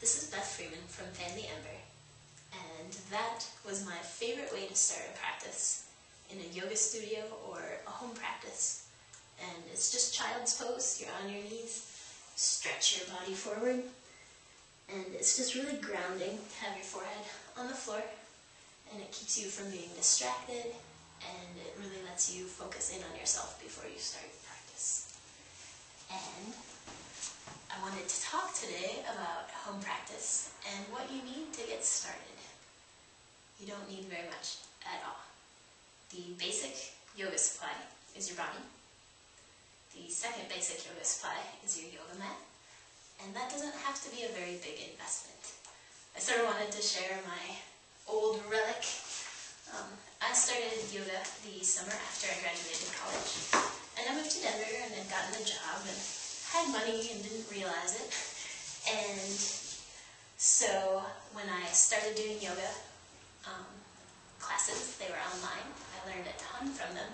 This is Beth Freeman from Fan the Ember, and that was my favorite way to start a practice in a yoga studio or a home practice. And it's just child's pose. You're on your knees, stretch your body forward, and it's just really grounding to have your forehead on the floor, and it keeps you from being distracted, and it really lets you focus in on yourself before you start your practice. And I wanted to talk today about home practice and what you need to get started. You don't need very much at all. The basic yoga supply is your body. The second basic yoga supply is your yoga mat, and that doesn't have to be a very big investment. I sort of wanted to share my old relic. I started yoga the summer after I graduated college, and I moved to Denver and had gotten a job and had money and didn't realize it. And so when I started doing yoga classes, they were online. I learned a ton from them,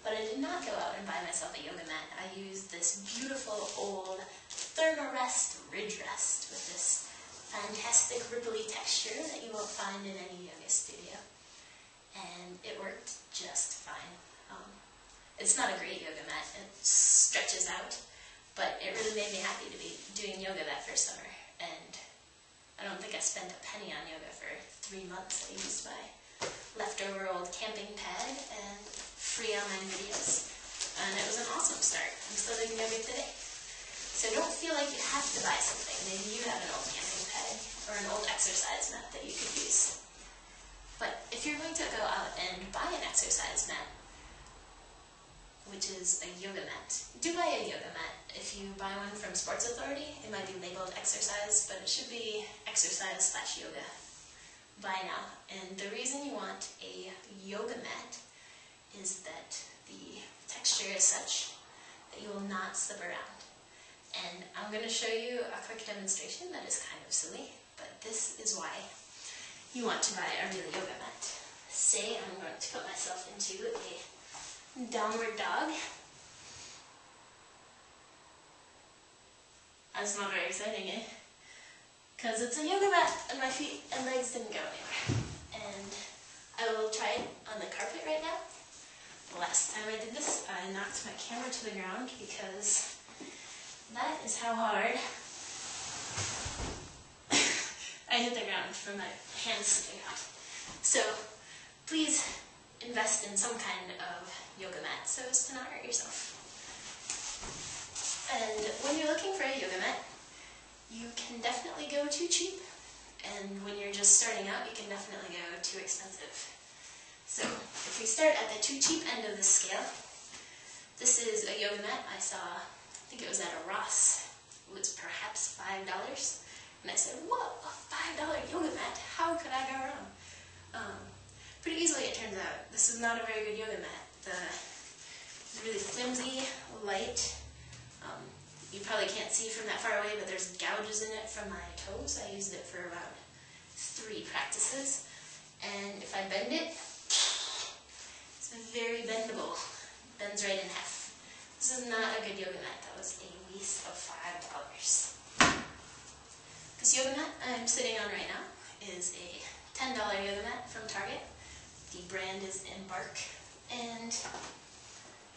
but I did not go out and buy myself a yoga mat. I used this beautiful old Thermarest ridge rest with this fantastic ripply texture that you won't find in any yoga studio. And it worked just fine. It's not a great yoga mat. It stretches out, but it really made me happy to be doing yoga that first summer. And I don't think I spent a penny on yoga for 3 months. I used my leftover old camping pad and free online videos. And it was an awesome start. I'm still doing yoga today. So don't feel like you have to buy something. Maybe you have an old camping pad or an old exercise mat that you could use. But if you're going to go out and buy an exercise mat, which is a yoga mat, do buy a yoga mat. If you buy one from Sports Authority, it might be labeled exercise, but it should be exercise/yoga by now. And the reason you want a yoga mat is that the texture is such that you will not slip around. And I'm going to show you a quick demonstration that is kind of silly, but this is why you want to buy a real yoga mat. Say I'm going to put myself into a downward dog. That's not very exciting, eh? Because it's a yoga mat and my feet and legs didn't go anywhere. And I will try it on the carpet right now. The last time I did this, I knocked my camera to the ground because that is how hard I hit the ground from my hands slipping out. So please invest in some kind of yoga mat so as to not hurt yourself. And when you're looking for a yoga mat, you can definitely go too cheap. And when you're just starting out, you can definitely go too expensive. So if we start at the too cheap end of the scale, this is a yoga mat I saw, I think it was at a Ross. It was perhaps $5. And I said, whoa, a $5 yoga mat, how could I go wrong? Pretty easily it turns out, this is not a very good yoga mat. It's really flimsy, light. You probably can't see from that far away, but there's gouges in it from my toes. I used it for about 3 practices. And if I bend it, it's very bendable. Bends right in half. This is not a good yoga mat. That was a waste of $5. This yoga mat I'm sitting on right now is a $10 yoga mat from Target. The brand is Embark, and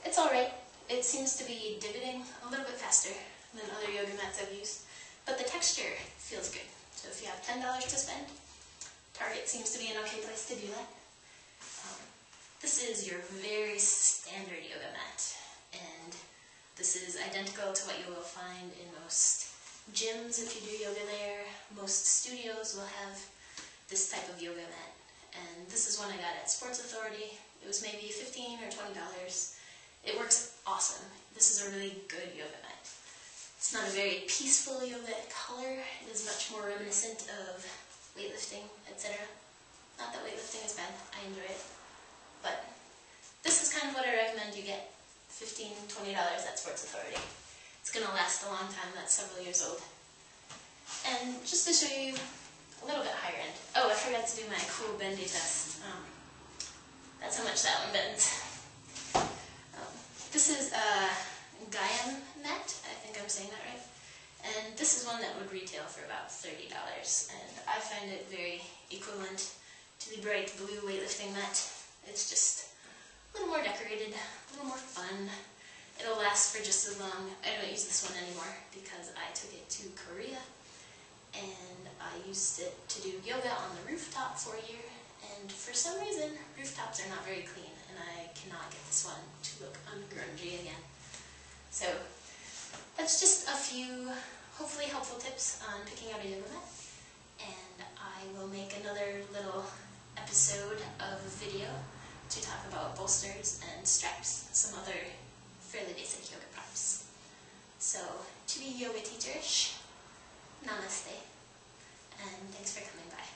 it's alright. It seems to be divoting a little bit faster than other yoga mats I've used, but the texture feels good. So if you have $10 to spend, Target seems to be an okay place to do that. This is your very standard yoga mat, and this is identical to what you will find in most gyms if you do yoga there. Most studios will have this type of yoga mat, and this is one I got at Sports Authority. It was maybe $15 or $20. It works awesome. This is a really good yoga mat. It's not a very peaceful yoga color. It is much more reminiscent of weightlifting, etc. Not that weightlifting is bad. I enjoy it. But this is kind of what I recommend you get. $15, $20 at Sports Authority. It's going to last a long time. That's several years old. And just to show you a little bit higher end. Oh, I forgot to do my cool bendy test. That's how much that one bends. This is a Gaiam mat. I think I'm saying that right. And this is one that would retail for about $30, and I find it very equivalent to the bright blue weightlifting mat. It's just a little more decorated, a little more fun. It'll last for just as long. I don't use this one anymore because I took it to Korea and I used it to do yoga on the rooftop for a year, and for some reason rooftops are not very clean and I cannot get this one to look ungrungy again. So that's just a few hopefully helpful tips on picking out a yoga mat, and I will make another little episode of a video to talk about bolsters and straps, some other fairly basic yoga props. So, to be yoga teacherish, namaste, and thanks for coming by.